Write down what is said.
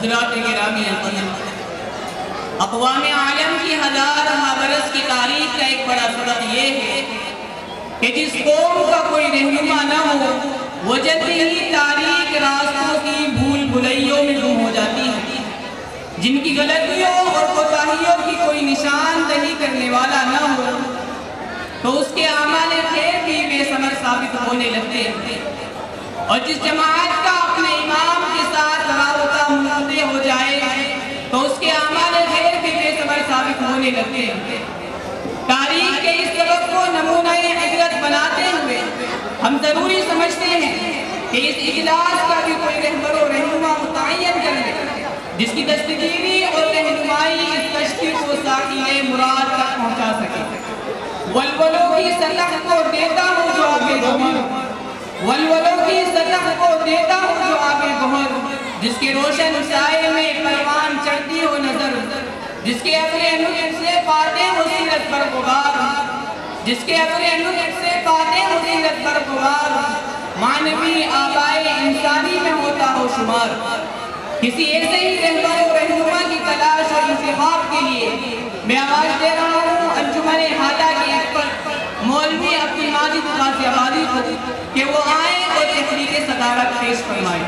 حضرات گرامی القدر، اقوام عالم کی ہزارہ برس کی تاریخ کا ایک بڑا سبق یہ ہے کہ جس قوم کا کوئی رہنما نہ ہو وہ جلدی ہی تاریخ راستوں کی بھول بھلیوں میں گم ہو جاتی ہے، جن کی غلطیوں اور کوتاہیوں کی کوئی نشاندہی کرنے والا نہ ہو تو اس کے اعمال خیر بھی بے ثمر ثابت ہونے لگتے ہیں، اور جس جماعت کا اپنے امام کے ساتھ رابطہ منقطع ہو جائے تو اس کے اعمال خیر بھی بے ثمر ثابت ہونے لگتے ہیں۔ تاریخ کے اس سبق کو نمونہ عبرت بناتے ہوئے ہم ضروری سمجھتے ہیں کہ اس اجلاس کا بھی کوئی رہبر و رہنما متعین کر لے جس کی دستگیری اور رہنمائی اس کشتی کو ساحل مراد تک پہنچا سکے۔ ولولوں کی سطح کو دیتا ہوں جو آگے گہر، ولولوں کی سطح کو دیتا ہوں جو آگے گہر، جس کے روشن سائے میں پروان چڑھتی ہو نظر، جس کے اپنے نطق سے پاتے ہو سیرت پر غبار، جس کے اپنے نطق سے پاتے ہو سیرت پر غبار، معنوی آبائے انسانی میں ہوتا ہو شمار۔ کسی ایسے ہی رہبر و رہنما کی تلاش اور انتخاب کے لیے میں آواز دے رہا ہوں انجمن ہادہ کے ایکسپرٹ مولوی عبدالماجد غازی آبادی کو کہ وہ آئیں اور تحریک صدارت پیش فرمائیں۔